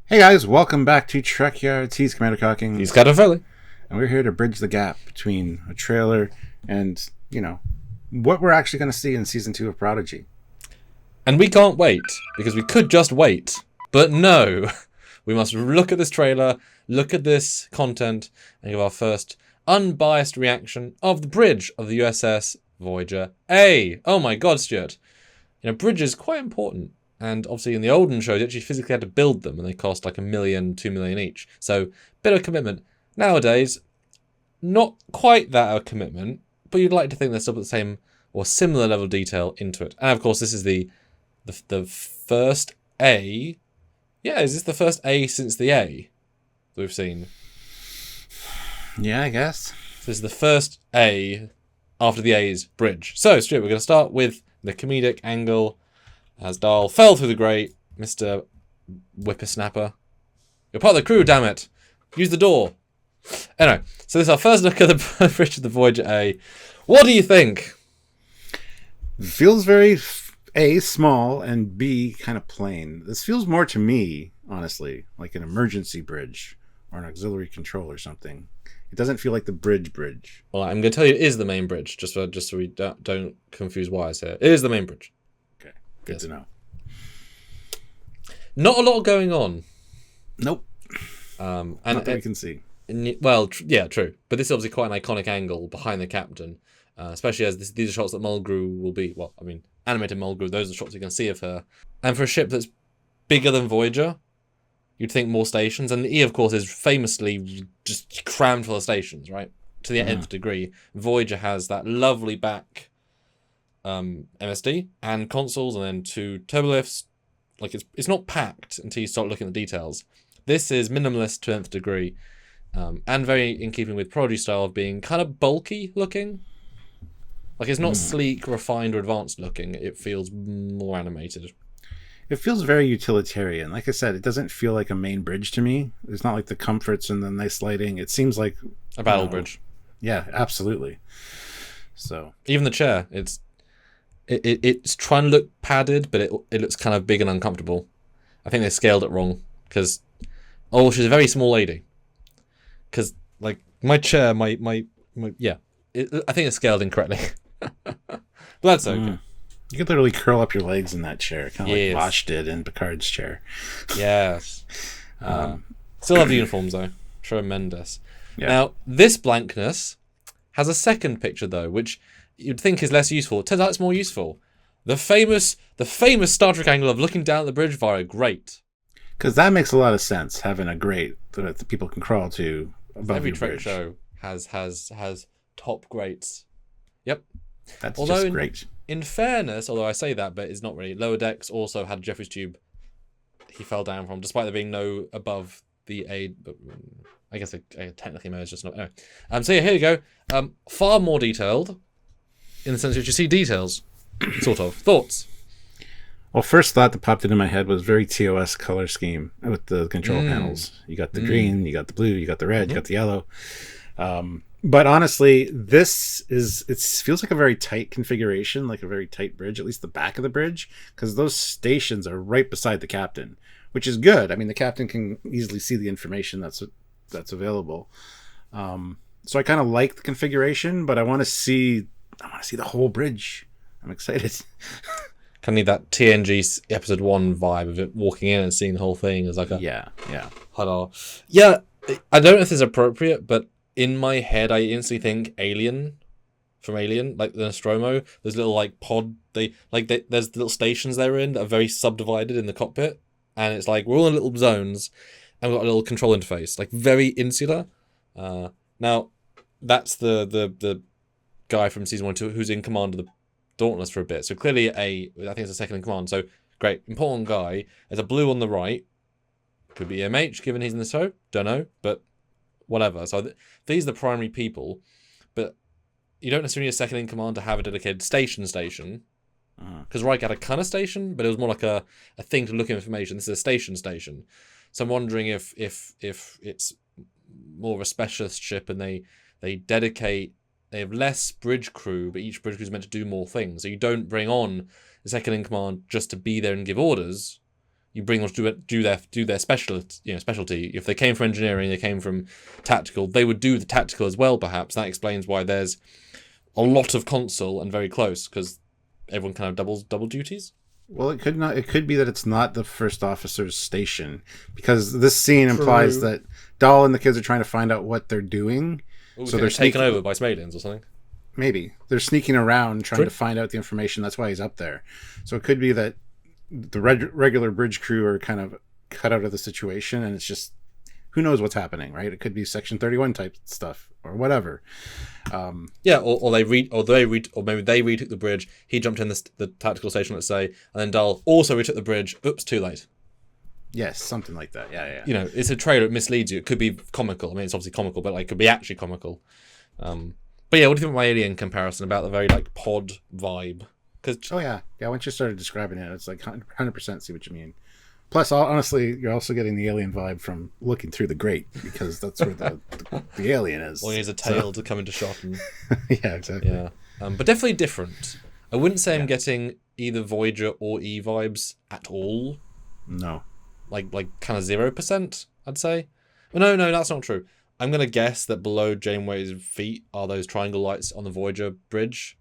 Hey guys, welcome back to Trekyards. He's Commander Cocking. He's Captain Foley. And we're here to bridge the gap between a trailer and, what we're actually going to see in Season 2 of Prodigy. And we can't wait, because we could just wait. But no, we must look at this trailer, look at this content, and give our first unbiased reaction of the bridge of the USS Voyager A. Oh my god, Stuart. Bridge is quite important. And obviously in the olden shows, you actually physically had to build them, and they cost like $1 million, $2 million each. So, bit of commitment. Nowadays, not quite that a commitment, but you'd like to think there's still the same or similar level of detail into it. And of course, this is the first A. Yeah, is this the first A since the A that we've seen? Yeah, I guess. So this is the first A after the A's bridge. So, Stuart, we're going to start with the comedic angle. As Dahl fell through the grate, Mr. Whippersnapper. You're part of the crew, damn it. Use the door. Anyway, so this is our first look at the bridge of the Voyager A. What do you think? Feels very, A, small, and B, kind of plain. This feels more to me, honestly, like an emergency bridge or an auxiliary control or something. It doesn't feel like the bridge. Well, I'm going to tell you it is the main bridge, just so we don't confuse wires here. It is the main bridge. Good to know. Not a lot going on. Nope. And not that we can see. Well, yeah, true. But this is obviously quite an iconic angle behind the captain, especially as these are shots that Mulgrew will be. Well, I mean, animated Mulgrew, those are shots you can see of her. And for a ship that's bigger than Voyager, you'd think more stations. And the E, of course, is famously just crammed full of stations, right? To the nth degree. Voyager has that lovely back MSD and consoles, and then 2 turbolifts. Like it's not packed until you start looking at the details. This is minimalist to nth degree, and very in keeping with Prodigy style of being kind of bulky looking. Like it's not sleek, refined, or advanced looking. It feels more animated. It feels very utilitarian. Like I said, it doesn't feel like a main bridge to me. It's not like the comforts and the nice lighting. It seems like a battle bridge. Yeah, absolutely. So even the chair, it's trying to look padded, but it looks kind of big and uncomfortable. I think they scaled it wrong because she's a very small lady. Because like my chair, I think it's scaled incorrectly. But that's okay. You could literally curl up your legs in that chair, kind of like Bosch did in Picard's chair. Yes. Still love the uniforms though. Tremendous. Yeah. Now this blankness has a second picture though, which you'd think is less useful. It turns out it's more useful. The famous Star Trek angle of looking down at the bridge via a grate. Because that makes a lot of sense, having a grate that the people can crawl to above Every your Trek bridge. show has top grates. Yep. That's just great. In fairness, although I say that, but it's not really. Lower Decks also had Jeffrey's tube he fell down from, despite there being no above the A. But I guess technically maybe it's just not. Anyway. So yeah, here you go. Far more detailed. In the sense that you see details, sort of. Thoughts? Well, first thought that popped into my head was very TOS color scheme with the control panels. You got the green, you got the blue, you got the red, you got the yellow. But honestly, it feels like a very tight configuration, like a very tight bridge, at least the back of the bridge, because those stations are right beside the captain, which is good. I mean, the captain can easily see the information that's available. So I kind of like the configuration, but I want to see the whole bridge. I'm excited. Kind of need that TNG episode 1 vibe of it walking in and seeing the whole thing as like a yeah. Hello. Yeah, I don't know if this is appropriate, but in my head I instantly think Alien from Alien, like the Nostromo. There's little like pod. There's little stations they're in that are very subdivided in the cockpit, and it's like we're all in little zones, and we've got a little control interface, like very insular. Now that's the guy from season 1 and 2 who's in command of the Dauntless for a bit. So clearly I think it's a second in command. So great, important guy. There's a blue on the right. Could be MH given he's in the show. Don't know, but whatever. So these are the primary people, but you don't necessarily need a second in command to have a dedicated station. Because Riker had a kind of station, but it was more like a thing to look at information. This is a station. So I'm wondering if it's more of a specialist ship and they dedicate. They have less bridge crew, but each bridge crew is meant to do more things. So you don't bring on the second in command just to be there and give orders. you bring them to do their specialty. If they came from engineering, they came from tactical, they would do the tactical as well. Perhaps that explains why there's a lot of console and very close, because everyone kind of double duties. Well, it could not. It could be that it's not the first officer's station, because this scene implies that Dahl and the kids are trying to find out what they're doing. Ooh, so they're taken over by some aliens or something. Maybe they're sneaking around trying to find out the information. That's why he's up there. So it could be that the regular bridge crew are kind of cut out of the situation, and it's just who knows what's happening, right? It could be Section 31 type stuff or whatever. Or maybe they retook the bridge. He jumped in the tactical station, let's say, and then Dahl also retook the bridge. Oops, too late. Yes, something like that. Yeah. It's a trailer. It misleads you. It could be comical. I mean, it's obviously comical, but it could be actually comical. But yeah, what do you think of my Alien comparison about the very pod vibe? Once you started describing it, it's 100% see what you mean. Plus, honestly, you're also getting the alien vibe from looking through the grate, because that's where the alien is. Or he has a tail to come into shot. And... yeah, exactly. Yeah, but definitely different. I wouldn't say I'm getting either Voyager or E vibes at all. No. Like kind of 0%, I'd say. No, that's not true. I'm going to guess that below Janeway's feet are those triangle lights on the Voyager bridge.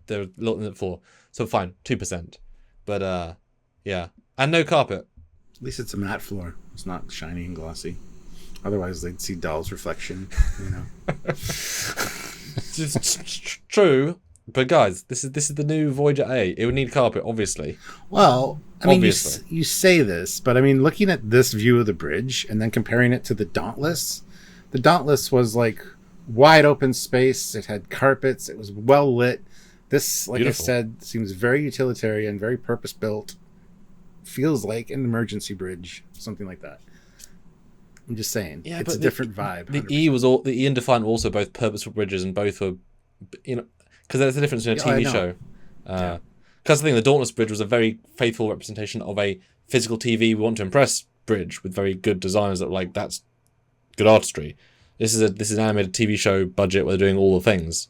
They're looking at the floor. So fine, 2%. But, yeah. And no carpet. At least it's a matte floor. It's not shiny and glossy. Otherwise, they'd see Dahl's reflection, It's true. But guys, this is the new Voyager A. It would need carpet, obviously. Well, I mean, you say this, but I mean, looking at this view of the bridge and then comparing it to the Dauntless was like wide open space. It had carpets. It was well lit. This, like Beautiful. I said, seems very utilitarian, very purpose built. Feels like an emergency bridge, something like that. I'm just saying, it's a different vibe. 100%. The E and Defiant were also both purposeful bridges, and both were, because there's a difference in a TV show. Because I think the Dauntless Bridge was a very faithful representation of a physical TV we want to impress bridge with very good designers that were like, that's good artistry. This is an animated TV show budget where they're doing all the things.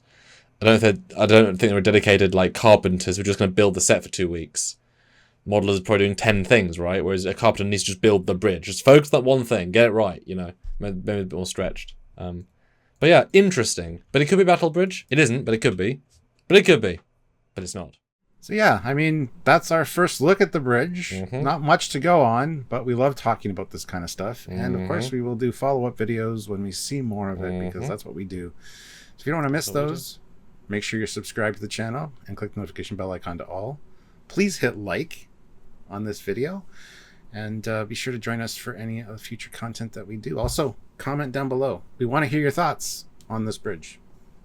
I don't think they were dedicated like carpenters who are just going to build the set for 2 weeks. Modelers are probably doing 10 things, right? Whereas a carpenter needs to just build the bridge. Just focus on that one thing, get it right. Maybe a bit more stretched. But yeah, interesting. But it could be Battle Bridge. It isn't, but it could be. But it could be. But it's not. So yeah, I mean, that's our first look at the bridge. Mm-hmm. Not much to go on, but we love talking about this kind of stuff. Mm-hmm. And of course, we will do follow-up videos when we see more of it, because that's what we do. So if you don't want to miss those, make sure you're subscribed to the channel and click the notification bell icon to all. Please hit like on this video, and be sure to join us for any of the future content that we do. Also, comment down below. We want to hear your thoughts on this bridge.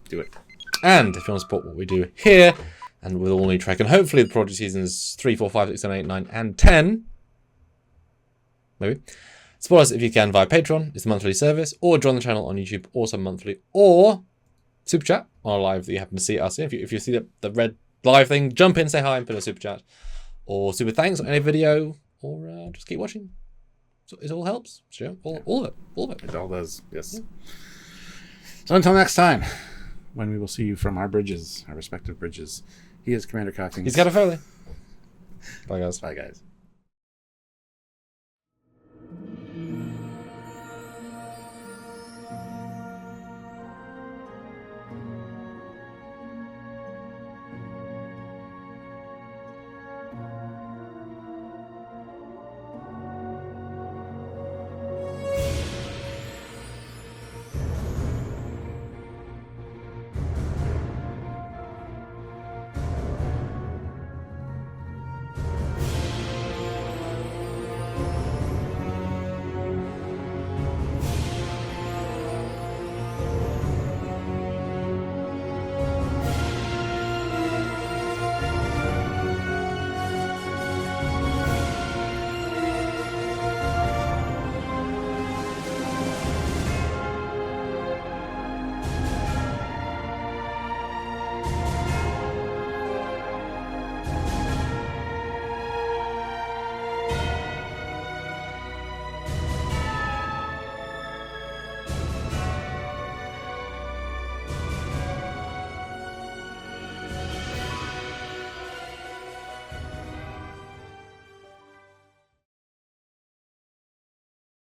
Do it. And if you want to support what we do here, and with all new Trek, and hopefully the Prodigy seasons 3, 4, 5, 6, 7, 8, 9, and 10, maybe, support us if you can via Patreon. It's a monthly service, or join the channel on YouTube, also monthly, or super chat on a live that you happen to see us in. If you see the red live thing, jump in, say hi, and put a super chat, or super thanks on any video, or just keep watching. So it all helps. Sure, all of it. It all does. Yes. Yeah. So until next time, when we will see you from our bridges, our respective bridges. He is Commander Coffins. He's got a Foley. Bye, guys. Bye, guys.